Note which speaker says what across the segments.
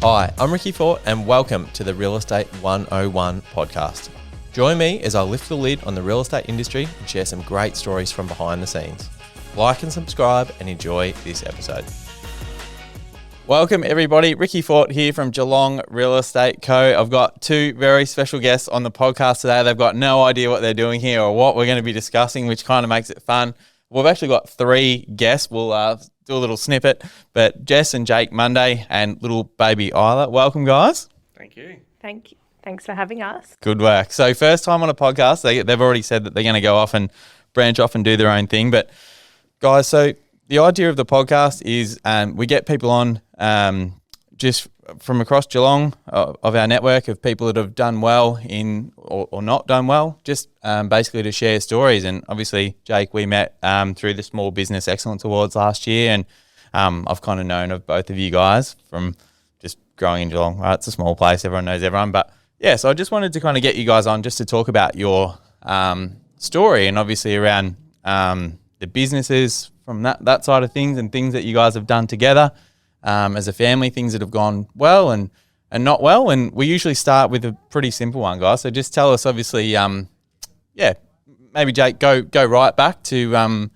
Speaker 1: Hi, I'm Ricky Fort and welcome to the Real Estate 101 podcast. Join me as I lift the lid on the real estate industry and share some great stories from behind the scenes. Like and subscribe and enjoy this episode. Welcome everybody, Ricky Fort here from Geelong Real Estate Co. I've got two very special guests on the podcast today. They've got no idea what they're doing here or what we're going to be discussing, which kind of makes it fun. We've actually got three guests. We'll do a little snippet, but Jess and Jake Munday and little baby Isla. Welcome, guys.
Speaker 2: Thank you.
Speaker 3: Thank you. Thanks for having us.
Speaker 1: Good work. So first time on a podcast, they've already said that they're going to go off and branch off and do their own thing. But guys, so the idea of the podcast is we get people on just from across Geelong of our network of people that have done well in or not done well, just basically to share stories. And obviously, Jake, we met through the Small Business Excellence Awards last year, and I've kind of known of both of you guys from just growing in Geelong. Right? It's a small place, everyone knows everyone. But yeah, so I just wanted to kind of get you guys on just to talk about your story and obviously around the businesses from that side of things and things that you guys have done together. As a family, things that have gone well and not well. And we usually start with a pretty simple one, guys. So just tell us, obviously, maybe Jake, go right back to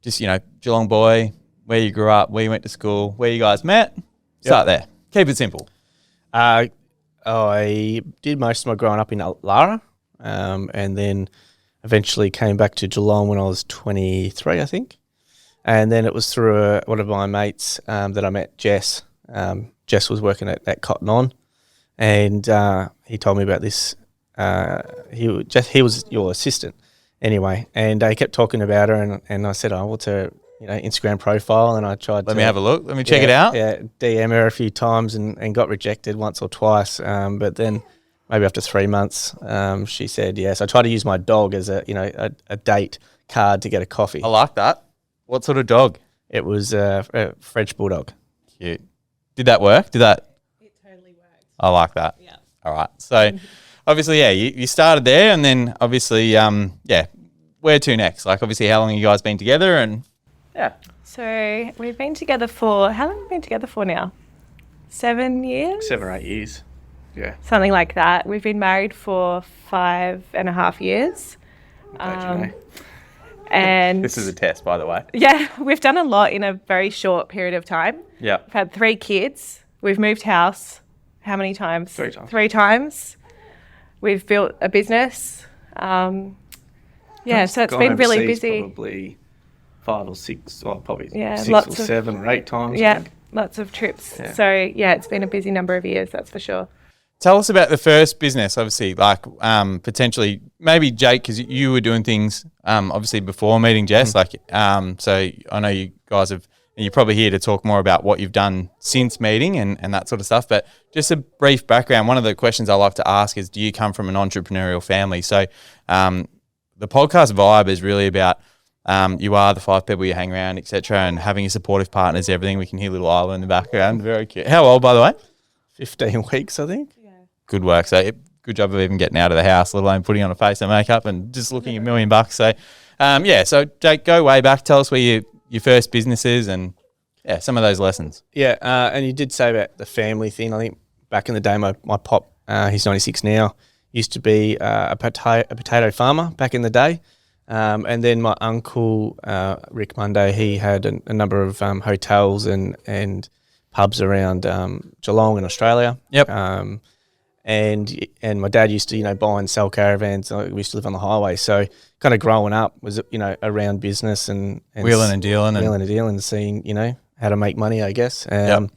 Speaker 1: just, Geelong boy, where you grew up, where you went to school, where you guys met. Start there. Keep it simple.
Speaker 2: I did most of my growing up in Lara, and then eventually came back to Geelong when I was 23, I think. And then it was through one of my mates that I met, Jess. Jess was working at Cotton On, and he told me about this. He was your assistant, anyway. And he kept talking about her, and I said, "Oh, what's her Instagram profile?" And I tried.
Speaker 1: Let me have a look. Let me check it out.
Speaker 2: Yeah, DM her a few times and got rejected once or twice. But then maybe after 3 months, she said yes. I tried to use my dog as a date card to get a coffee.
Speaker 1: I like that. What sort of dog?
Speaker 2: It was a French bulldog.
Speaker 1: Cute. Did that work?
Speaker 3: It totally worked.
Speaker 1: I like that.
Speaker 3: Yeah.
Speaker 1: All right. So obviously, you started there, and then obviously, where to next? Like, obviously, how long have you guys been together? And yeah.
Speaker 3: So we've been together for, how long have we been together for now? 7 years?
Speaker 2: 7 or 8 years. Yeah.
Speaker 3: Something like that. We've been married for 5.5 years. And
Speaker 1: This is a test, by the way.
Speaker 3: yeah, we've done a lot in a very short period of time.
Speaker 1: Yeah.
Speaker 3: We've had 3 kids. We've moved house. How many times?
Speaker 2: 3 times.
Speaker 3: 3 times. We've built a business. So it's been really busy.
Speaker 2: Probably 5 or 6, or probably
Speaker 3: Yeah,
Speaker 2: 6
Speaker 3: lots
Speaker 2: or
Speaker 3: of-
Speaker 2: 7 or 8 times. I
Speaker 3: Yeah,
Speaker 2: think.
Speaker 3: lots of trips.
Speaker 2: Yeah.
Speaker 3: So it's been a busy number of years, that's for sure.
Speaker 1: Tell us about the first business, obviously, like potentially, maybe Jake, because you were doing things obviously before meeting Jess. So I know you guys you're probably here to talk more about what you've done since meeting and that sort of stuff. But just a brief background, one of the questions I like to ask is, do you come from an entrepreneurial family? So the podcast vibe is really about you are the 5 people you hang around, etc., and having your supportive partners, everything. We can hear little Isla in the background. Very cute. How old, by the way?
Speaker 2: 15 weeks, I think.
Speaker 1: Good work. So good job of even getting out of the house, let alone putting on a face and makeup and just looking $1 million. So, so Jake, go way back. Tell us where your first business is and some of those lessons.
Speaker 2: Yeah, and you did say about the family thing. I think back in the day, my pop, he's 96 now, used to be a potato farmer back in the day. And then my uncle, Rick Munday, he had a number of hotels and pubs around Geelong in Australia.
Speaker 1: Yep.
Speaker 2: And my dad used to, buy and sell caravans. We used to live on the highway. So kind of growing up was, around business and
Speaker 1: wheeling and dealing.
Speaker 2: And seeing, how to make money, I guess. And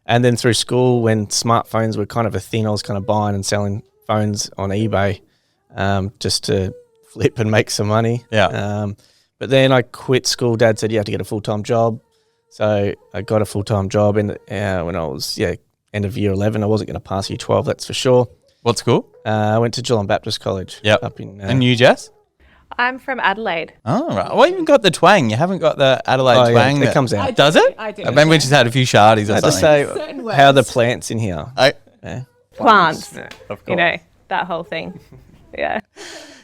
Speaker 2: then through school, when smartphones were kind of a thing, I was kind of buying and selling phones on eBay just to flip and make some money.
Speaker 1: Yeah.
Speaker 2: But then I quit school. Dad said, you have to get a full-time job. So I got a full-time job when I was, end of year 11. I wasn't going to pass year 12, that's for sure.
Speaker 1: What school?
Speaker 2: I went to Geelong Baptist College.
Speaker 1: Yep.
Speaker 2: Up in,
Speaker 1: and you, Jess?
Speaker 3: I'm from Adelaide.
Speaker 1: Oh, right. Well, you've got the twang. You haven't got the Adelaide twang.
Speaker 2: It comes out.
Speaker 1: Does it?
Speaker 3: I do.
Speaker 1: Maybe we just had a few shardies or something.
Speaker 2: Just say,
Speaker 3: Certain words.
Speaker 2: how are the plants in here?
Speaker 3: Plants.
Speaker 2: Yeah, of course.
Speaker 3: That whole thing. Yeah.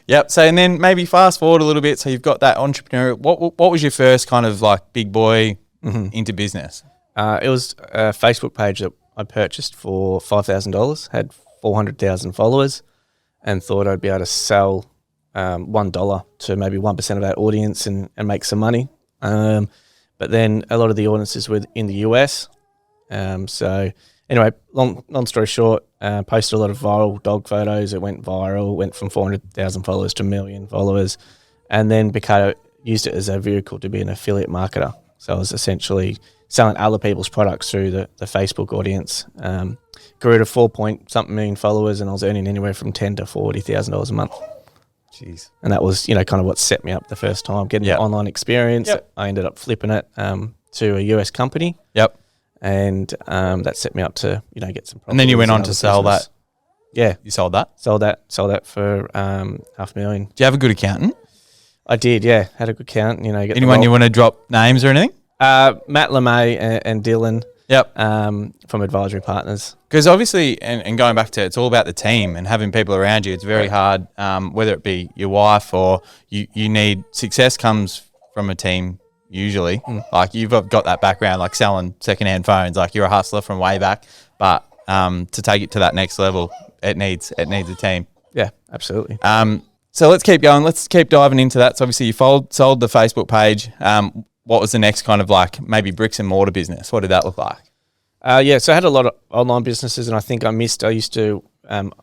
Speaker 1: Yep. So, and then maybe fast forward a little bit. So you've got that entrepreneurial. What was your first kind of like big boy into business?
Speaker 2: It was a Facebook page that I purchased for $5,000, had 400,000 followers, and thought I'd be able to sell $1 to maybe 1% of that audience and make some money. But then a lot of the audiences were in the US. So anyway, long story short, posted a lot of viral dog photos. It went viral, went from 400,000 followers to 1 million followers, and then used it as a vehicle to be an affiliate marketer. So I was essentially selling other people's products through the Facebook audience. Grew to 4-point-something million followers, and I was earning anywhere from $10,000 to $40,000 a month.
Speaker 1: Jeez.
Speaker 2: And that was, kind of what set me up the first time, getting the online experience.
Speaker 1: Yep.
Speaker 2: I ended up flipping it to a US company.
Speaker 1: Yep.
Speaker 2: And that set me up to, get some profit.
Speaker 1: And then you went on to sell that.
Speaker 2: Yeah.
Speaker 1: You sold that?
Speaker 2: Sold that for $500,000.
Speaker 1: Do you have a good accountant?
Speaker 2: I did, yeah. Had a good accountant.
Speaker 1: Anyone you want to drop names or anything?
Speaker 2: Matt LeMay and Dylan.
Speaker 1: Yep.
Speaker 2: From Advisory Partners.
Speaker 1: Because obviously, and going back to it's all about the team and having people around you. It's very hard, whether it be your wife or you need success comes from a team usually. Like you've got that background, like selling secondhand phones. Like you're a hustler from way back, but to take it to that next level, it needs a team.
Speaker 2: Yeah, absolutely.
Speaker 1: So let's keep going. Let's keep diving into that. So obviously you sold the Facebook page. What was the next kind of like maybe bricks and mortar business? What did that look like?
Speaker 2: So I had a lot of online businesses, and I think I used to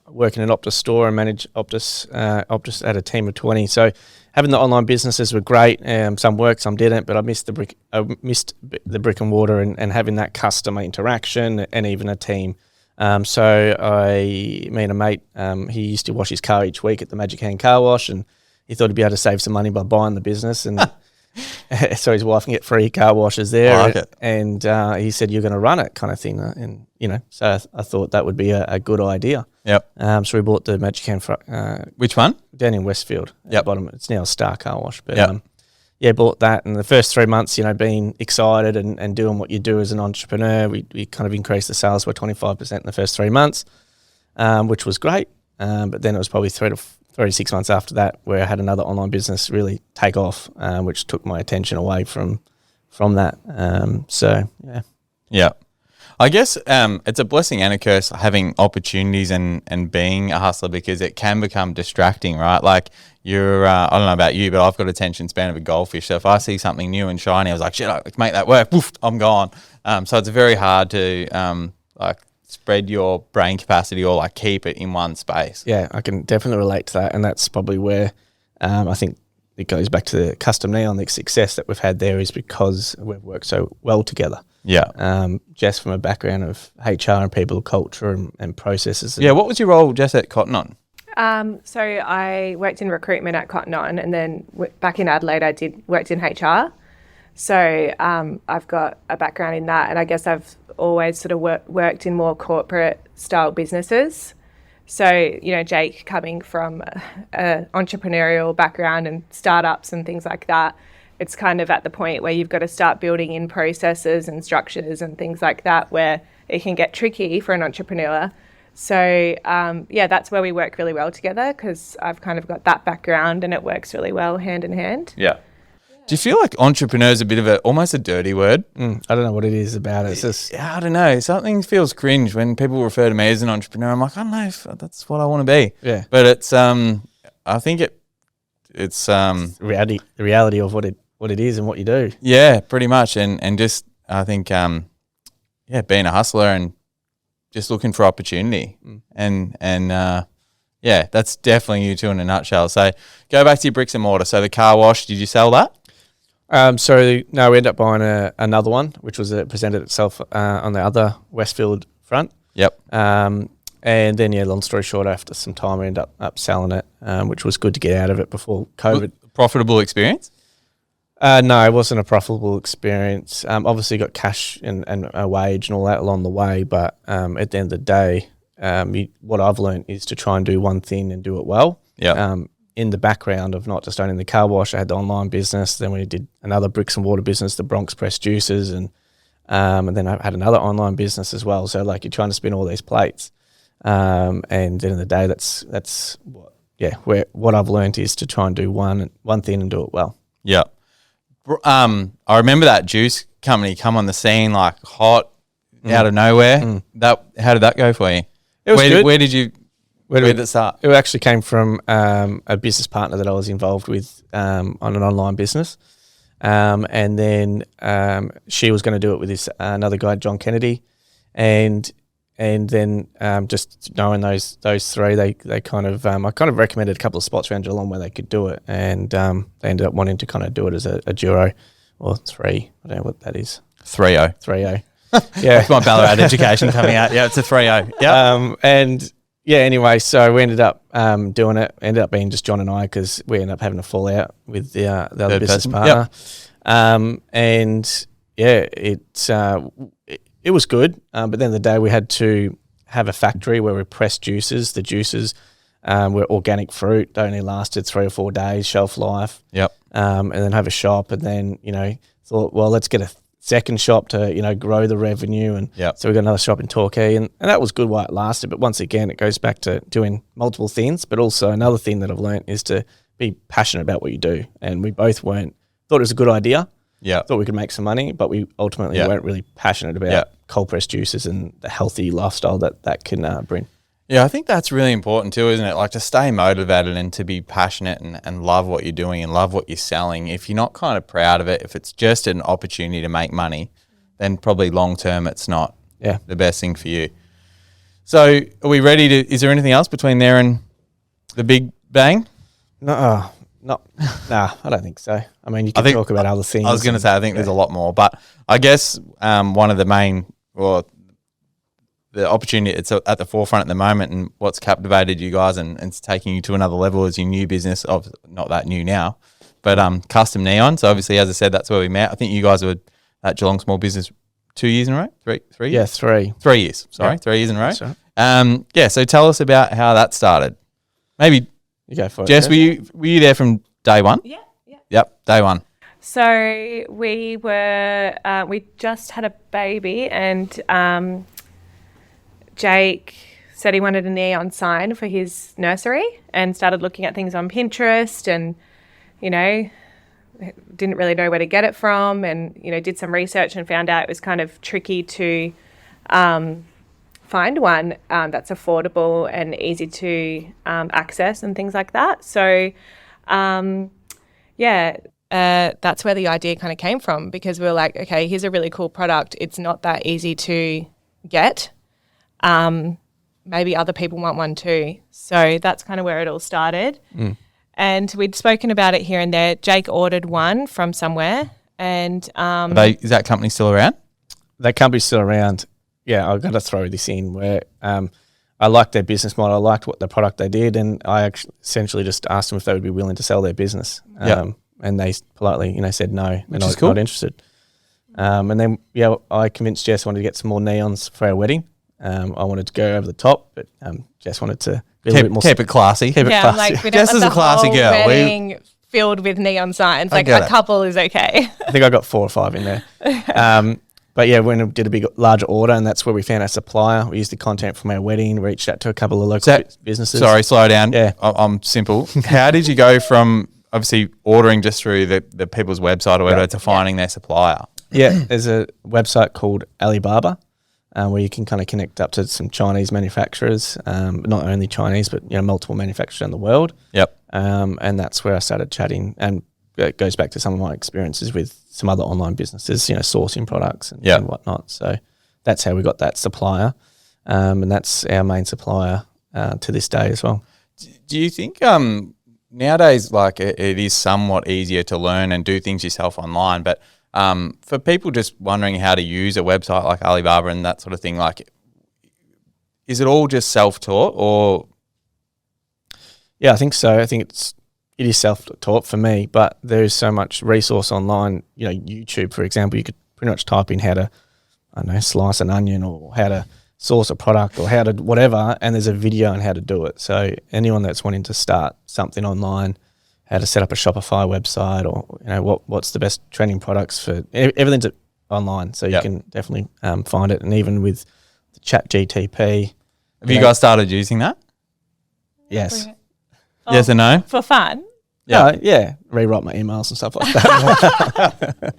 Speaker 2: work in an Optus store and manage Optus at a team of 20. So having the online businesses were great. Some worked, some didn't, but I missed the brick and mortar and having that customer interaction and even a team. So me and a mate, he used to wash his car each week at the Magic Hand Car Wash, and he thought he'd be able to save some money by buying the business and so his wife can get free car washes there.
Speaker 1: I like it.
Speaker 2: And he said, "You're going to run it," kind of thing. And so I thought that would be a good idea.
Speaker 1: Yep.
Speaker 2: So we bought the Magic Hand.
Speaker 1: Which one?
Speaker 2: Down in Westfield.
Speaker 1: Yep.
Speaker 2: Bottom. It's now a Star Car Wash. But bought that. And the first 3 months, being excited and doing what you do as an entrepreneur, we kind of increased the sales by 25% in the first 3 months, which was great. But then it was probably 3 to 6 months after that where I had another online business really take off, which took my attention away from that.
Speaker 1: Yeah. I guess it's a blessing and a curse having opportunities and being a hustler, because it can become distracting, right? Like you're, I don't know about you, but I've got attention span of a goldfish. So if I see something new and shiny, I was like, shit, I can make that work. Woof, I'm gone. So it's very hard to spread your brain capacity or like keep it in one space.
Speaker 2: Yeah, I can definitely relate to that. And that's probably where I think it goes back to the custom neon. The success that we've had there is because we've worked so well together.
Speaker 1: Yeah.
Speaker 2: Jess from a background of HR and people culture and processes.
Speaker 1: Yeah. What was your role, Jess, at Cotton On?
Speaker 3: So I worked in recruitment at Cotton On, and then back in Adelaide I worked in HR. So I've got a background in that, and I guess I've always sort of worked in more corporate style businesses. So, Jake coming from an entrepreneurial background and startups and things like that, it's kind of at the point where you've got to start building in processes and structures and things like that where it can get tricky for an entrepreneur. So, that's where we work really well together, because I've kind of got that background and it works really well hand in hand.
Speaker 1: Yeah. Do you feel like entrepreneur is a bit of almost a dirty word?
Speaker 2: I don't know what it is about it. It's just,
Speaker 1: I don't know. Something feels cringe when people refer to me as an entrepreneur. I'm like, I don't know if that's what I want to be.
Speaker 2: Yeah.
Speaker 1: But it's, I think it's
Speaker 2: the reality of what it is and what you do.
Speaker 1: Yeah, pretty much. And just, I think, being a hustler and just looking for opportunity. And that's definitely you two in a nutshell. So go back to your bricks and mortar. So the car wash, did you sell that?
Speaker 2: We ended up buying another one, which was presented itself on the other Westfield front.
Speaker 1: Yep.
Speaker 2: And then, long story short, after some time, we ended up selling it, which was good to get out of it before COVID.
Speaker 1: Profitable experience?
Speaker 2: No, it wasn't a profitable experience. Obviously got cash and a wage and all that along the way, but at the end of the day, what I've learned is to try and do one thing and do it well.
Speaker 1: Yeah.
Speaker 2: In the background of not just owning the car wash, I had the online business. Then we did another bricks and mortar business, the Bronx Press Juices, and then I had another online business as well. So like you're trying to spin all these plates, and at the end of the day, that's what I've learned is to try and do one thing and do it well.
Speaker 1: Yeah. I remember that juice company come on the scene like hot. out of nowhere. How did that go for you?
Speaker 2: It was good.
Speaker 1: Where did it start?
Speaker 2: It actually came from a business partner that I was involved with on an online business. And then she was going to do it with this another guy, John Kennedy. And then just knowing those three, they kind of I kind of recommended a couple of spots around Geelong where they could do it, and they ended up wanting to kind of do it as a duo or three. I don't know what that is.
Speaker 1: 3-0.
Speaker 2: 3-0.
Speaker 1: Yeah, that's my Ballarat education coming out. Yeah, it's a 3-0. Yeah.
Speaker 2: And yeah, anyway, so we ended up doing it. Ended up being just John and I because we ended up having a fallout with the other business partner. Yep. And yeah, it was good, but then the day we had to have a factory where we pressed juices. The juices were organic fruit. They only lasted 3 or 4 days, shelf life.
Speaker 1: Yep.
Speaker 2: And then have a shop, and then thought, well, let's get a second shop to grow the revenue, and so we got another shop in Torquay, and that was good while it lasted. But once again, it goes back to doing multiple things. But also another thing that I've learned is to be passionate about what you do. And we both thought it was a good idea.
Speaker 1: Yeah,
Speaker 2: thought we could make some money, but we ultimately weren't really passionate about cold pressed juices and the healthy lifestyle that can bring.
Speaker 1: Yeah, I think that's really important too, isn't it? Like to stay motivated and to be passionate and love what you're doing and love what you're selling. If you're not kind of proud of it, if it's just an opportunity to make money, then probably long term it's not the best thing for you. So are we ready to, is there anything else between there and the big bang?
Speaker 2: No, I don't think so. I mean, you can talk about other things.
Speaker 1: I was going to say, I think there's a lot more, but I guess one of the main, the opportunity it's at the forefront at the moment, and what's captivated you guys and it's taking you to another level is your new business of not that new now, but custom neon. So obviously, as I said, that's where we met. I think you guys were at Geelong Small Business 2 years in a row, 3 years?
Speaker 2: Yeah, 3.
Speaker 1: 3 years. Sorry, 3 years in a row.
Speaker 2: That's right.
Speaker 1: So tell us about how that started. Maybe
Speaker 2: you go for it.
Speaker 1: Jess, were you there from day one?
Speaker 3: Yeah.
Speaker 1: Yep, day one.
Speaker 3: So we just had a baby, and Jake said he wanted a neon sign for his nursery and started looking at things on Pinterest, and, didn't really know where to get it from, and, did some research and found out it was kind of tricky to find one that's affordable and easy to access and things like that. So, that's where the idea kind of came from, because we were like, okay, here's a really cool product. It's not that easy to get. Maybe other people want one too. So that's kind of where it all started. And we'd spoken about it here and there. Jake ordered one from somewhere, and
Speaker 1: is that company still around?
Speaker 2: That company's still around. Yeah, I've got to throw this in where I liked their business model. I liked what the product they did, and I essentially just asked them if they would be willing to sell their business. And they politely, said no, they're not interested. And then, I convinced Jess I wanted to get some more neons for our wedding. I wanted to go over the top, but Jess wanted to be a little bit more...
Speaker 1: Keep it classy.
Speaker 3: Yeah, like we don't
Speaker 1: Jess
Speaker 3: want
Speaker 1: is
Speaker 3: the
Speaker 1: a classy
Speaker 3: whole
Speaker 1: girl.
Speaker 3: wedding filled with neon signs. Like a couple is okay.
Speaker 2: I think I got 4 or 5 in there. But yeah, when we did a larger order, and that's where we found our supplier. We used the content from our wedding, reached out to a couple of local businesses.
Speaker 1: Sorry, slow down.
Speaker 2: Yeah.
Speaker 1: I'm simple. How did you go from obviously ordering just through the people's website or whatever to finding their supplier?
Speaker 2: Yeah, there's a website called Alibaba where you can kind of connect up to some Chinese manufacturers, not only Chinese, but multiple manufacturers around the world.
Speaker 1: Yep.
Speaker 2: And that's where I started chatting, and it goes back to some of my experiences with some other online businesses, sourcing products and whatnot. So that's how we got that supplier, and that's our main supplier to this day as well.
Speaker 1: Do you think nowadays, like it is somewhat easier to learn and do things yourself online, but for people just wondering how to use a website like Alibaba and that sort of thing, like, is it all just self-taught or?
Speaker 2: Yeah, I think so. I think it is self-taught for me, but there is so much resource online. YouTube, for example, you could pretty much type in how to, slice an onion, or how to source a product, or how to whatever, and there's a video on how to do it. So anyone that's wanting to start something online, how to set up a Shopify website, or what's the best trending products for everything's online, so you can definitely find it. And even with the ChatGTP,
Speaker 1: have you guys started using that?
Speaker 2: Yes.
Speaker 3: Oh,
Speaker 1: yes and no?
Speaker 3: For fun?
Speaker 2: rewrite my emails and stuff like that.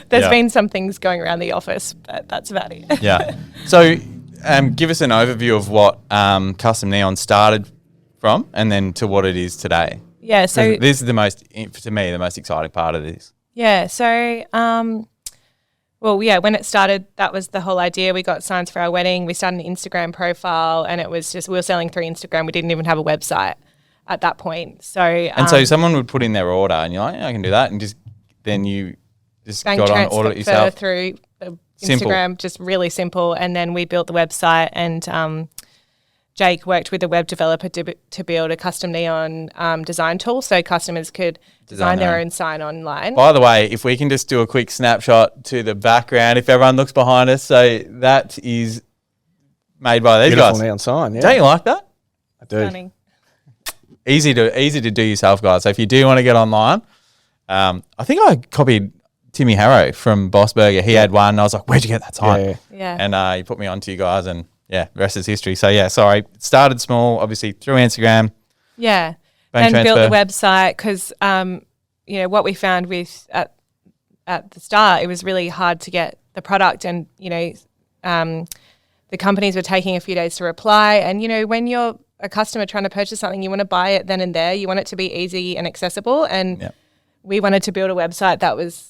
Speaker 3: There's been some things going around the office, but that's about it.
Speaker 1: Yeah. So give us an overview of what Custom Neon started from and then to what it is today.
Speaker 3: Yeah, so
Speaker 1: this is the most exciting part of this.
Speaker 3: Yeah, so when it started, that was the whole idea. We got signs for our wedding. We started an Instagram profile, and it was just we were selling through Instagram. We didn't even have a website at that point. So
Speaker 1: so someone would put in their order, and you're like, I can do that, and then you just
Speaker 3: bank
Speaker 1: got on
Speaker 3: transfer
Speaker 1: order it yourself
Speaker 3: through the
Speaker 1: Simple.
Speaker 3: Instagram, just really simple. And then we built the website, and Jake worked with a web developer to build a custom neon design tool so customers could design their own sign online.
Speaker 1: By the way, if we can just do a quick snapshot to the background, if everyone looks behind us, so that is made by these
Speaker 2: Beautiful
Speaker 1: guys.
Speaker 2: neon sign, yeah.
Speaker 1: Don't you like that?
Speaker 2: I do.
Speaker 3: Stunning.
Speaker 1: Easy to do yourself, guys. So if you do want to get online, I think I copied Timmy Harrow from Boss Burger. He had one, and I was like, where'd you get that sign?
Speaker 3: Yeah.
Speaker 1: And he put me onto you guys, and the rest is history. So it started small, obviously through Instagram.
Speaker 3: Yeah.
Speaker 1: Bank
Speaker 3: and built
Speaker 1: transfer.
Speaker 3: the website because, what we found with at the start, it was really hard to get the product, and, the companies were taking a few days to reply. And, when you're a customer trying to purchase something, you want to buy it then and there. You want it to be easy and accessible. And we wanted to build a website that was,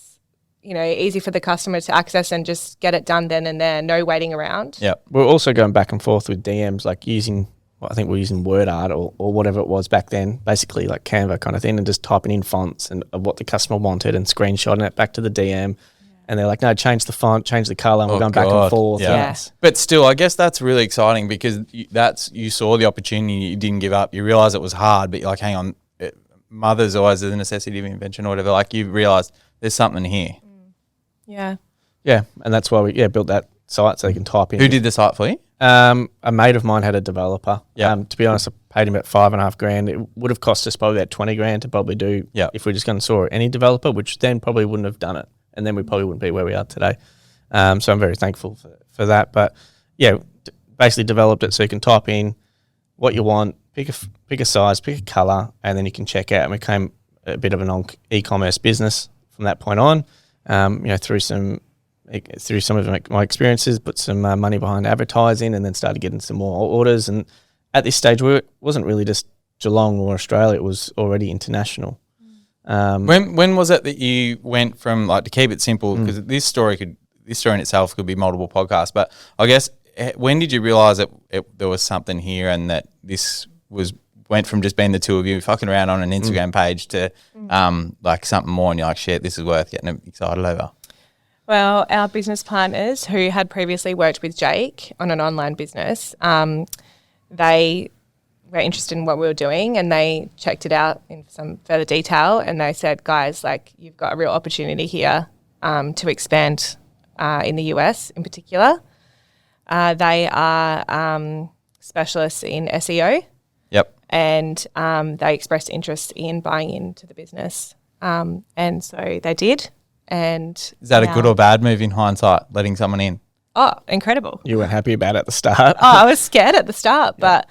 Speaker 3: easy for the customer to access and just get it done then and there, no waiting around.
Speaker 2: Yeah. We're also going back and forth with DMs, like I think we're using word art or whatever it was back then, basically like Canva kind of thing, and just typing in fonts and of what the customer wanted and screenshotting it back to the DM. And they're like, no, change the font, change the colour, and we're going back and forth.
Speaker 1: Yeah. But still, I guess that's really exciting because you saw the opportunity, you didn't give up. You realised it was hard, but you're like, hang on, mother's always the necessity of invention or whatever. Like you realised there's something here.
Speaker 3: Yeah.
Speaker 2: Yeah, and that's why we built that site so they can type in.
Speaker 1: Who did the site for you?
Speaker 2: A mate of mine had a developer.
Speaker 1: Yeah.
Speaker 2: To be honest, I paid him about $5,500. It would have cost us probably about $20,000 to probably do if we just going to saw any developer, which then probably wouldn't have done it, and then we probably wouldn't be where we are today. So I'm very thankful for that. But basically developed it so you can type in what you want, pick a size, pick a color, and then you can check out. And we became a bit of an e-commerce business from that point on. Through some of my experiences, put some money behind advertising, and then started getting some more orders. And at this stage, it wasn't really just Geelong or Australia; it was already international.
Speaker 1: When was it that you went from, like, to keep it simple, because this story in itself could be multiple podcasts, but I guess when did you realise that there was something here and that this went from just being the two of you fucking around on an Instagram page to like something more, and you're like, shit, this is worth getting excited over?
Speaker 3: Well, our business partners who had previously worked with Jake on an online business, they were interested in what we were doing, and they checked it out in some further detail, and they said, guys, like, you've got a real opportunity here to expand in the US in particular. They are specialists in SEO.
Speaker 1: Yep.
Speaker 3: And they expressed interest in buying into the business. And so they did. And
Speaker 1: is that a good or bad move in hindsight, letting someone in?
Speaker 3: Oh, incredible.
Speaker 2: You weren't happy about it at the start.
Speaker 3: I was scared at the start, but...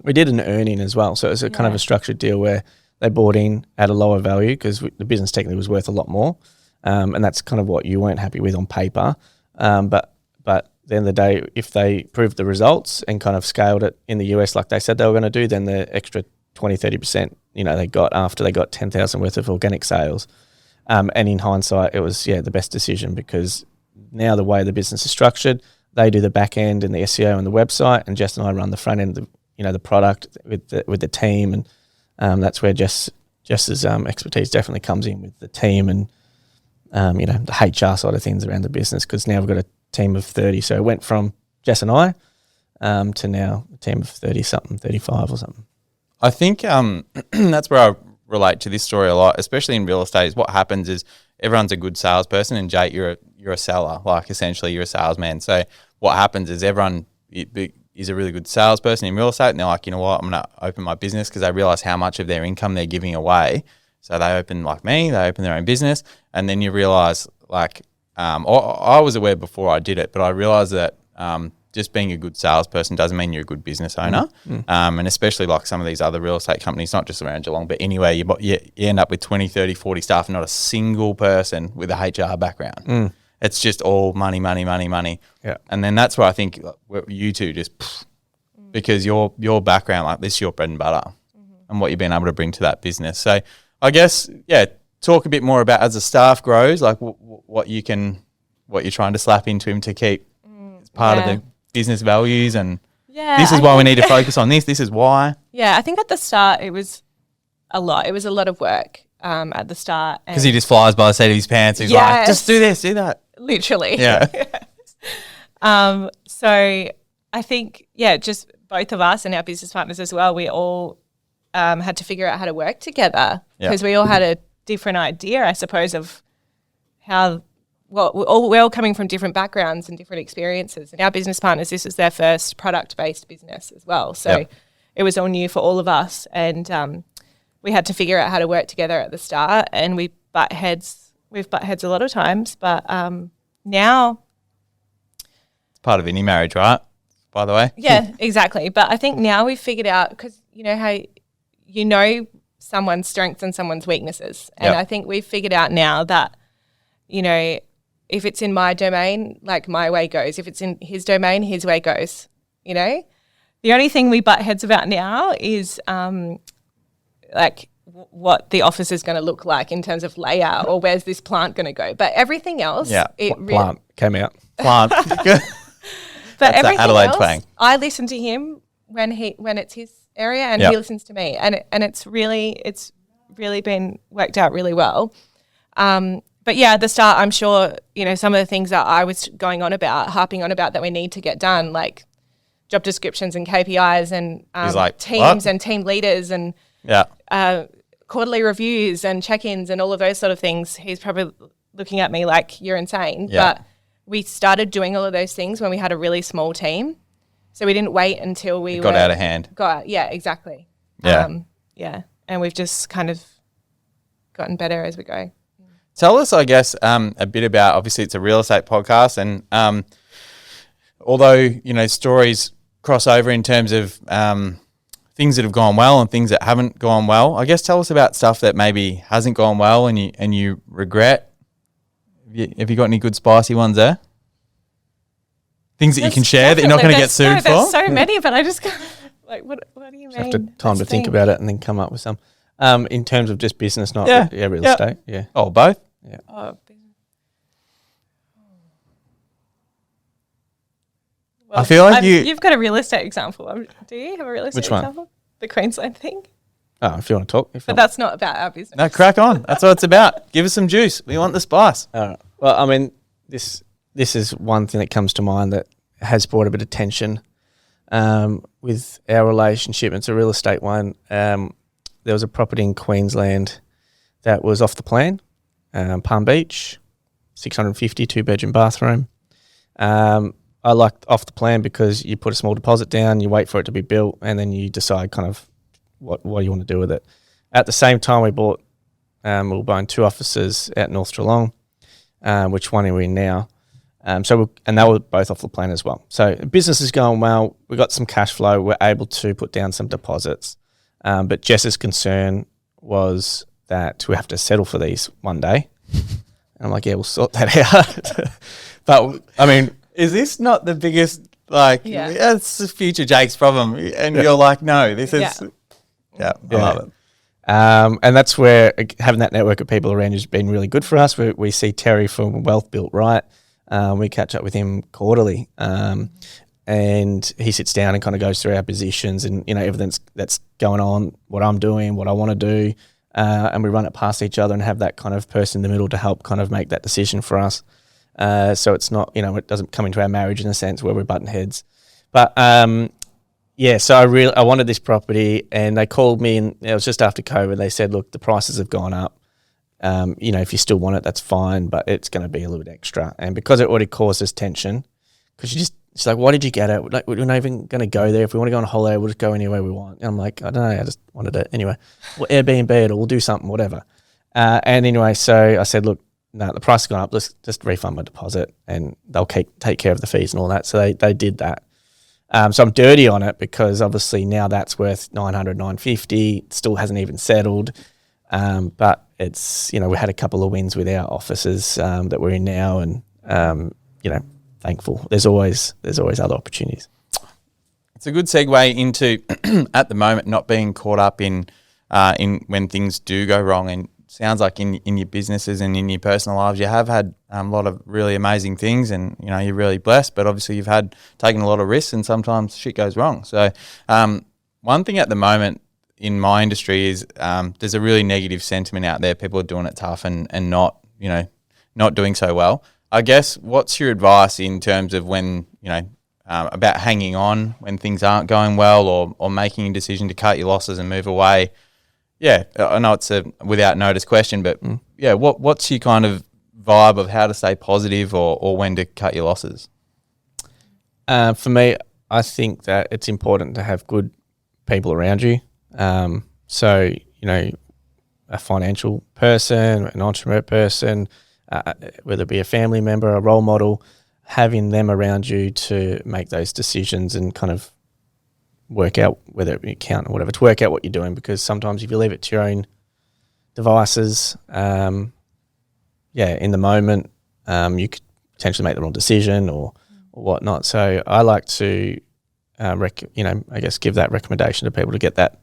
Speaker 2: we did an earn-in as well. So it was a kind of a structured deal where they bought in at a lower value because the business technically was worth a lot more. And that's kind of what you weren't happy with on paper. But at the end of the day, if they proved the results and kind of scaled it in the US like they said they were going to do, then the extra 20-30%, they got after they got 10,000 worth of organic sales. And in hindsight, it was, the best decision, because now the way the business is structured, they do the back end and the SEO and the website, and Jess and I run the front end, the product with the team. And that's where Jess's expertise definitely comes in with the team and, the HR side of things around the business, because now we've got a team of 30. So it went from Jess and I to now a team of 30-something, 35 or something.
Speaker 1: I think that's where I relate to this story a lot, especially in real estate. Is what happens is everyone's a good salesperson, and Jake, you're a seller. Like, essentially, you're a salesman. So what happens is everyone is a really good salesperson in real estate, and they're like, you know what, I'm going to open my business, because they realize how much of their income they're giving away. So they open, like me, they open their own business, and then you realize, like, I was aware before I did it, but I realized that just being a good salesperson doesn't mean you're a good business owner. And especially like some of these other real estate companies, not just around Geelong, but anyway, you end up with 20, 30, 40 staff and not a single person with a HR background. It's just all money.
Speaker 2: Yeah.
Speaker 1: And then that's where I think you two just, because your background, like this is your bread and butter and what you've been able to bring to that business. So I guess, talk a bit more about as the staff grows, like what you're trying to slap into him to keep as part of the business values, and this is why we need to focus on this. This is why.
Speaker 3: Yeah, I think at the start it was a lot. It was a lot of work at the start.
Speaker 1: Because he just flies by the seat of his pants. He's like, just do this, do that.
Speaker 3: Literally.
Speaker 1: Yeah.
Speaker 3: So I think, just both of us and our business partners as well, we all had to figure out how to work together because we all had a different idea, I suppose, of how we're all coming from different backgrounds and different experiences. And our business partners, this is their first product-based business as well. So it was all new for all of us. And we had to figure out how to work together at the start, and we've butt heads a lot of times. But now...
Speaker 1: It's part of any marriage, right? By the way.
Speaker 3: Yeah, exactly. But I think now we've figured out, because you know how someone's strengths and someone's weaknesses. And I think we've figured out now that, if it's in my domain, like my way goes. If it's in his domain, his way goes, The only thing we butt heads about now is like what the office is going to look like in terms of layout, or where's this plant going to go. But everything else,
Speaker 2: plant came out.
Speaker 1: Plant.
Speaker 3: But everything
Speaker 1: Adelaide
Speaker 3: else,
Speaker 1: twang.
Speaker 3: I listen to him when it's his area, and he listens to me, and it's really been worked out really well. But at the start, I'm sure some of the things that I was harping on about that we need to get done, like job descriptions and KPIs and teams and team leaders and quarterly reviews and check-ins and all of those sort of things. He's probably looking at me like, you're insane.
Speaker 1: Yeah.
Speaker 3: But we started doing all of those things when we had a really small team. So we didn't wait until we
Speaker 1: got out of hand.
Speaker 3: Yeah, exactly.
Speaker 1: Yeah.
Speaker 3: And we've just kind of gotten better as we go.
Speaker 1: Tell us, I guess, a bit about, obviously it's a real estate podcast, and although, stories cross over in terms of things that have gone well and things that haven't gone well, I guess tell us about stuff that maybe hasn't gone well and you regret. Have you got any good spicy ones there? Things that you can share that you're not going to get sued for?
Speaker 3: There's so many, but I just go, like, what do you mean?
Speaker 2: Have to time to think about it and then come up with some. In terms of just business, not real estate. Yeah.
Speaker 1: Oh, both?
Speaker 2: Yeah.
Speaker 3: Well,
Speaker 1: I feel like
Speaker 3: you've got a real estate example. Do you have a real estate
Speaker 2: Which one?
Speaker 3: example? The Queensland thing.
Speaker 2: Oh, if you want to talk.
Speaker 3: But that's not about our business.
Speaker 1: No, crack on. That's what it's about. Give us some juice. We want the spice.
Speaker 2: All right. Well, I mean, this is one thing that comes to mind that has brought a bit of tension with our relationship. It's a real estate one. There was a property in Queensland that was off the plan, Palm Beach, 650, 2-bedroom bathroom. I liked off the plan because you put a small deposit down, you wait for it to be built, and then you decide kind of what you want to do with it. At the same time, we were buying 2 offices out North Geelong, which one are we in now? And they were both off the plan as well. So business is going well. We got some cash flow. We're able to put down some deposits. But Jess's concern was that we have to settle for these one day. And I'm like, we'll sort that out. But I mean,
Speaker 1: is this not the biggest, it's the future Jake's problem? And you're like, no, this is, I love it.
Speaker 2: And that's where having that network of people around you has been really good for us. We see Terry from Wealth Built Right. We catch up with him quarterly. And he sits down and kind of goes through our positions and, everything that's going on, what I'm doing, what I want to do. And we run it past each other and have that kind of person in the middle to help kind of make that decision for us. So it's not, it doesn't come into our marriage in a sense where we're butting heads. But, so I wanted this property, and they called me, and it was just after COVID. They said, look, the prices have gone up. If you still want it, that's fine, but it's going to be a little bit extra. And because it already causes tension, because she's like, why did you get it? Like, we're not even going to go there. If we want to go on a holiday, we'll just go anywhere we want. And I'm like, I don't know, I just wanted it anyway. We'll Airbnb it, or we'll do something, whatever. And anyway, so I said, look, no, the price has gone up. Let's just refund my deposit, and they'll take care of the fees and all that. So they did that. So I'm dirty on it because obviously now that's worth 900, 950. It still hasn't even settled. But it's, we had a couple of wins with our offices that we're in now, and thankful. There's always other opportunities.
Speaker 1: It's a good segue into at the moment not being caught up in when things do go wrong. And sounds like in your businesses and in your personal lives, you have had a lot of really amazing things, and you're really blessed. But obviously, you've taken a lot of risks, and sometimes shit goes wrong. So, one thing at the moment in my industry is there's a really negative sentiment out there. People are doing it tough and not doing so well. I guess what's your advice in terms of when about hanging on when things aren't going well, or making a decision to cut your losses and move away? Yeah, I know it's a without notice question, but what's your kind of vibe of how to stay positive or when to cut your losses?
Speaker 2: For me, I think that it's important to have good people around you. So, a financial person, an entrepreneur person, whether it be a family member, a role model, having them around you to make those decisions and kind of work out whether it be account or whatever, to work out what you're doing. Because sometimes if you leave it to your own devices, in the moment, you could potentially make the wrong decision or whatnot. So I like to, I guess give that recommendation to people to get that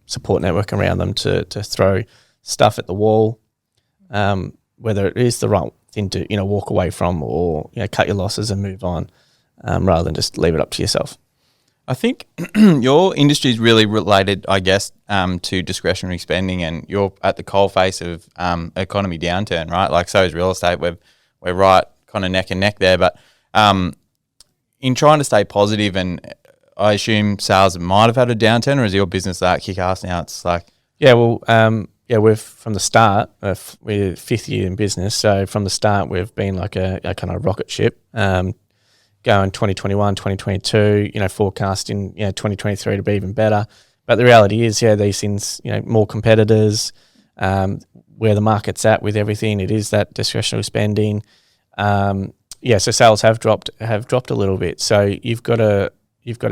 Speaker 2: support network around them to throw stuff at the wall, whether it is the right thing to, walk away from or, cut your losses and move on, rather than just leave it up to yourself.
Speaker 1: I think your industry is really related, I guess, to discretionary spending, and you're at the coalface of economy downturn, right? Like, so is real estate. We're right kind of neck and neck there. But in trying to stay positive, and I assume sales might have had a downturn, or is your business that kick-ass now? It's like...
Speaker 2: Yeah, well, we've from the start, we're fifth year in business. So from the start, we've been like a kind of rocket ship. Going 2021, 2022, forecasting, 2023 to be even better. But the reality is, these things, more competitors, where the market's at with everything, it is that discretionary spending. So sales have dropped a little bit. So you've got to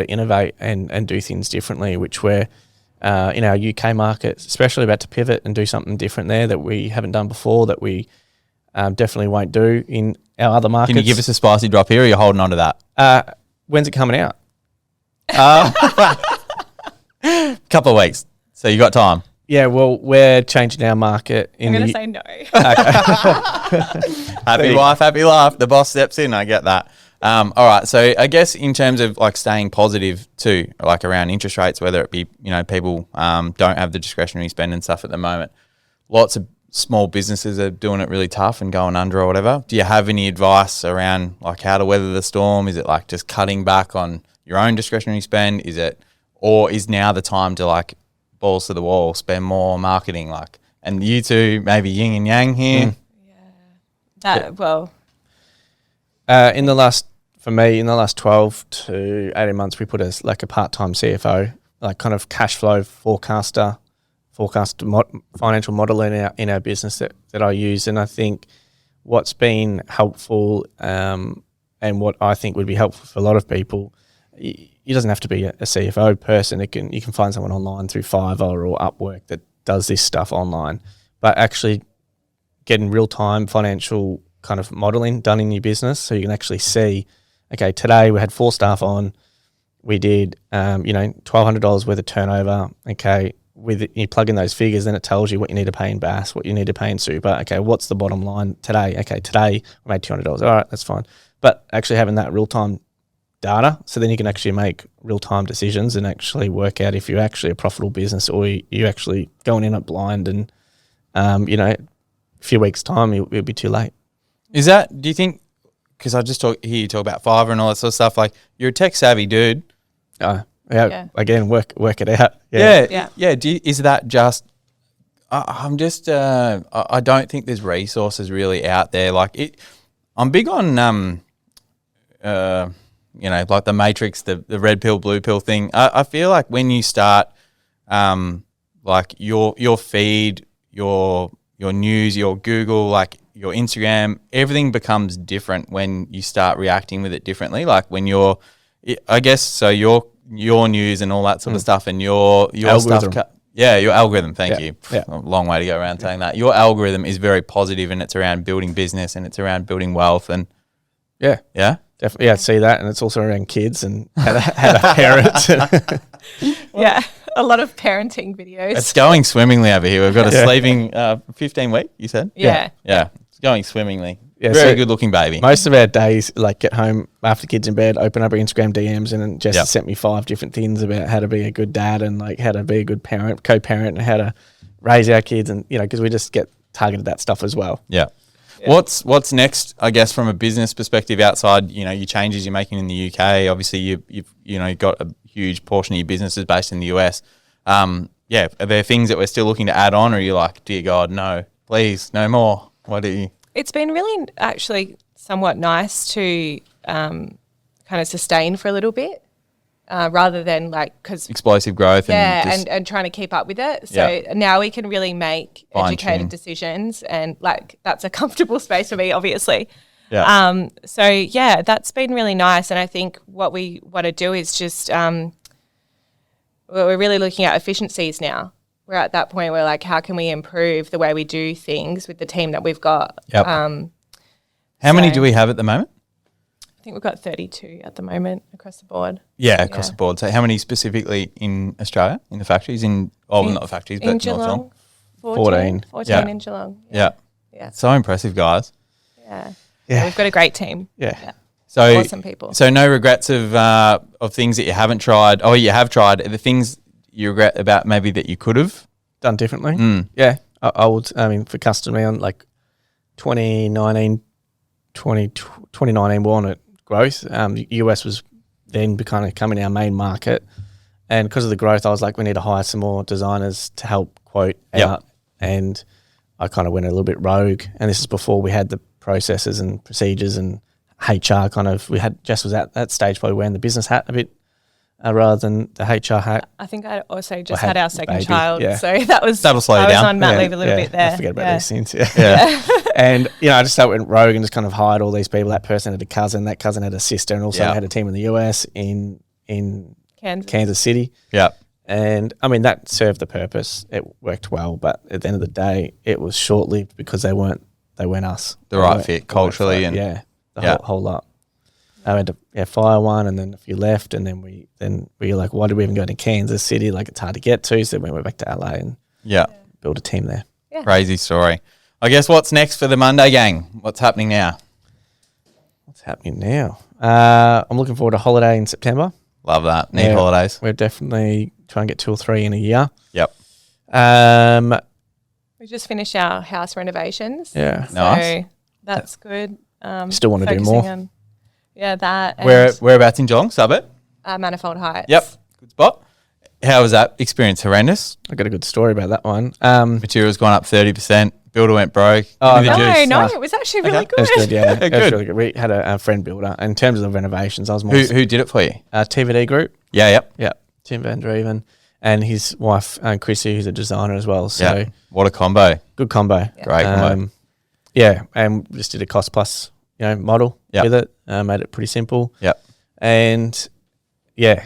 Speaker 2: innovate and do things differently, which we're, in our UK market, especially about to pivot and do something different there that we haven't done before, that we definitely won't do in our other markets.
Speaker 1: Can you give us a spicy drop here, or are you holding on to that?
Speaker 2: When's it coming out?
Speaker 1: Couple of weeks. So you got time.
Speaker 2: Yeah, well, we're changing our market.
Speaker 3: I'm going to say no.
Speaker 1: Happy wife, happy life. The boss steps in. I get that. All right. So I guess in terms of like staying positive too, like around interest rates, whether it be, people don't have the discretionary spend and stuff at the moment. Lots of small businesses are doing it really tough and going under or whatever. Do you have any advice around like how to weather the storm? Is it like just cutting back on your own discretionary spend? Or is now the time to like balls to the wall, spend more marketing, like, and you two maybe yin and yang here?
Speaker 2: In the last 12 to 18 months, we put a part-time CFO, like kind of cash flow forecast financial model in our business that I use. And I think what's been helpful, and what I think would be helpful for a lot of people, it doesn't have to be a CFO person. You can find someone online through Fiverr or Upwork that does this stuff online, but actually getting real-time financial kind of modeling done in your business, so you can actually see, okay, today we had 4 staff on, we did $1,200 worth of turnover. Okay, with you plug in those figures, then it tells you what you need to pay in BAS, what you need to pay in super. Okay, what's the bottom line today? Okay, today we made $200. All right, that's fine. But actually having that real-time data, so then you can actually make real-time decisions and actually work out if you're actually a profitable business or you actually going in it blind, and a few weeks' time it'll be too late.
Speaker 1: Is that, do you think, because I just hear you talk about Fiverr and all that sort of stuff, like you're a tech savvy dude.
Speaker 2: Again, work it out.
Speaker 1: Yeah. Is that just, I don't think there's resources really out there. Like I'm big on, like the Matrix, the red pill, blue pill thing. I feel like when you start, like your feed, your news, your Google, like your Instagram, everything becomes different when you start reacting with it differently. Like when your news and all that sort of stuff, and your
Speaker 2: Algorithm.
Speaker 1: stuff. Your algorithm. Thank you.
Speaker 2: Yeah.
Speaker 1: A long way to go around saying that. Your algorithm is very positive, and it's around building business, and it's around building wealth, and
Speaker 2: Yeah.
Speaker 1: yeah.
Speaker 2: Definitely. Yeah, I see that. And it's also around kids and how to parent.
Speaker 3: Yeah, a lot of parenting videos.
Speaker 1: It's going swimmingly over here. We've got a sleeping 15 week. You said.
Speaker 3: yeah.
Speaker 1: Yeah, it's going swimmingly.
Speaker 2: Yeah,
Speaker 1: Very
Speaker 2: so
Speaker 1: good looking baby.
Speaker 2: Most of our days, like get home after kids in bed, open up our Instagram DMs, and then Jess
Speaker 1: Yep.
Speaker 2: sent me 5 different things about how to be a good dad and like how to be a good parent, co-parent, and how to raise our kids, and because we just get targeted that stuff as well.
Speaker 1: Yeah. What's next? I guess from a business perspective, outside your changes you're making in the UK. Obviously, you've got a huge portion of your business is based in the US. Are there things that we're still looking to add on, or are you like, dear God, no, please, no more? What do you?
Speaker 3: It's been really actually somewhat nice to kind of sustain for a little bit rather than because
Speaker 1: Explosive growth.
Speaker 3: and trying to keep up with it. So now we can really make educated decisions, and that's a comfortable space for me, obviously.
Speaker 1: Yeah.
Speaker 3: That's been really nice. And I think what we want to do is just we're really looking at efficiencies now. We're at that point where how can we improve the way we do things with the team that we've got?
Speaker 1: Yep. How many do we have at the moment?
Speaker 3: I think we've got 32 at the moment across the board.
Speaker 1: Yeah, across the board. So how many specifically in Australia, in the factories? Not the factories, but
Speaker 3: in
Speaker 1: North
Speaker 3: Geelong,
Speaker 2: 14.
Speaker 3: 14 in Geelong.
Speaker 1: Yeah.
Speaker 3: Yeah.
Speaker 1: So impressive, guys.
Speaker 3: Yeah.
Speaker 2: Yeah.
Speaker 3: We've got a great team.
Speaker 2: Yeah.
Speaker 1: So
Speaker 3: Awesome people.
Speaker 1: So no regrets of things that you haven't tried. Oh, you have tried. The things you regret about maybe that you could have
Speaker 2: Done differently.
Speaker 1: Mm.
Speaker 2: Yeah. I would, for customer on 2019 we wanted growth. The US was then kind of becoming our main market. And because of the growth, I was like, we need to hire some more designers to help quote out. And I kind of went a little bit rogue. And this is before we had the processes and procedures and HR Jess was at that stage probably wearing the business hat a bit rather than the HR hat.
Speaker 3: I think I also just had our second
Speaker 2: baby,
Speaker 3: child.
Speaker 2: yeah.
Speaker 3: So that'll
Speaker 1: slow you
Speaker 3: I was
Speaker 1: down.
Speaker 3: on mat leave a little bit there.
Speaker 2: I forget about these things. Yeah. And, I just went rogue and just kind of hired all these people. That person had a cousin, that cousin had a sister, and also had a team in the US in Kansas City.
Speaker 1: Yeah.
Speaker 2: And, that served the purpose. It worked well, but at the end of the day, it was short-lived because they weren't us.
Speaker 1: The right fit culturally and
Speaker 2: the whole lot. I had to fire one, and then a few left, and then we were like, why did we even go to Kansas City? It's hard to get to, so we went back to LA and built a team there.
Speaker 3: Yeah.
Speaker 1: Crazy story. I guess what's next for the Munday gang? What's happening now?
Speaker 2: What's happening now? I'm looking forward to holiday in September.
Speaker 1: Love that. Need holidays.
Speaker 2: We're definitely trying to get 2 or 3 in a year.
Speaker 1: Yep.
Speaker 3: We just finished our house renovations.
Speaker 2: Yeah.
Speaker 1: Nice.
Speaker 3: So that's good.
Speaker 2: Still want to do more.
Speaker 3: On, that. And
Speaker 1: Whereabouts in Geelong? Suburb?
Speaker 3: Manifold Heights.
Speaker 1: Yep. Good spot. How was that experience? Horrendous?
Speaker 2: I got a good story about that one.
Speaker 1: Materials gone up 30%. Builder went broke.
Speaker 2: Oh,
Speaker 1: Give me the juice.
Speaker 3: No, it was actually really good.
Speaker 2: It was good, yeah. It was
Speaker 1: Good.
Speaker 2: really good. We had a friend builder. In terms of the renovations, I was more...
Speaker 1: Who did it for you?
Speaker 2: TVD Group.
Speaker 1: Yeah, yep.
Speaker 2: Yeah. Tim Van Dreven. And his wife, Chrissy, who's a designer as well. So
Speaker 1: Yeah. What a combo.
Speaker 2: good combo.
Speaker 3: Yeah.
Speaker 1: Great combo.
Speaker 2: Yeah, and just did a cost plus, model
Speaker 1: Yep.
Speaker 2: with it. Made it pretty simple.
Speaker 1: Yep.
Speaker 2: And we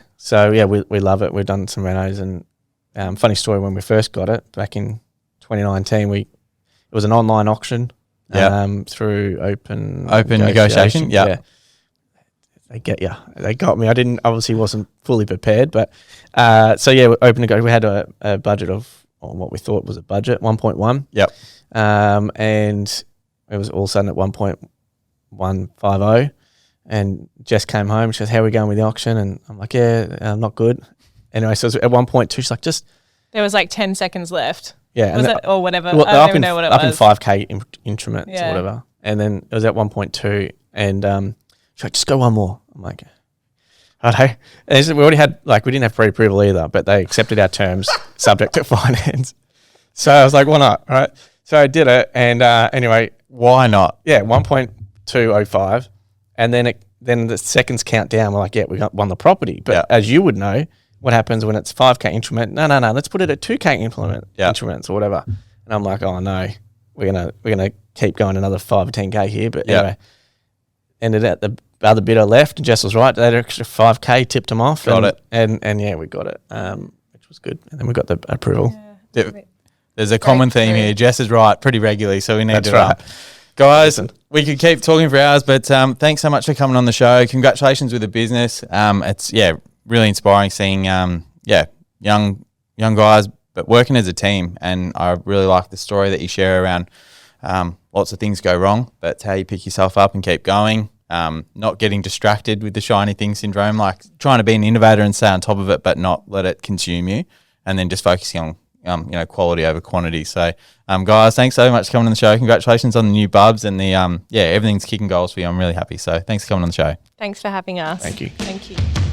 Speaker 2: love it. We've done some renos, and funny story, when we first got it back in 2019, it was an online auction through open
Speaker 1: negotiation. Yeah.
Speaker 2: They get you. They got me. I wasn't fully prepared, but open negotiation. We had a budget of what we thought was a budget, 1.1.
Speaker 1: Yep.
Speaker 2: And it was all of a sudden at 1.150. And Jess came home. She goes, "How are we going with the auction?" And I'm like, not good. Anyway, so it was at 1.2. She's like,
Speaker 3: There was 10 seconds left.
Speaker 2: yeah.
Speaker 3: Was it or whatever?
Speaker 2: Well,
Speaker 3: I don't even know what it was.
Speaker 2: Up in 5K increments
Speaker 3: Yeah.
Speaker 2: or whatever. And then it was at 1.2. And she's like, "Just go one more." I'm like, "Righto." And we already had, we didn't have pre-approval either, but they accepted our terms subject to finance. So I was like, why not? Right. So I did it. And anyway,
Speaker 1: Why not?
Speaker 2: yeah, 1.205. And then the seconds count down. We're like, we won the property. But as you would know, what happens when it's 5K increment? No, let's put it at 2K increments or whatever. And I'm like, oh no, we're gonna keep going another 5 or 10K here. But
Speaker 1: Yeah.
Speaker 2: anyway, ended at the other bidder left, and Jess was right. That extra 5K tipped him off.
Speaker 1: Got it.
Speaker 2: And yeah, we got it, which was good. And then we got the approval.
Speaker 1: There's a common theme here. Jess is right pretty regularly, so we need
Speaker 2: That's
Speaker 1: to
Speaker 2: right.
Speaker 1: Guys, we could keep talking for hours, but thanks so much for coming on the show. Congratulations with the business. It's really inspiring seeing young guys, but working as a team. And I really like the story that you share around lots of things go wrong, but it's how you pick yourself up and keep going. Not getting distracted with the shiny thing syndrome, like trying to be an innovator and stay on top of it, but not let it consume you, and then just focusing on quality over quantity. So, guys, thanks so much for coming on the show. Congratulations on the new bubs and the everything's kicking goals for you. I'm really happy. So, thanks for coming on the show.
Speaker 3: Thanks for having us.
Speaker 2: Thank you.
Speaker 3: Thank you.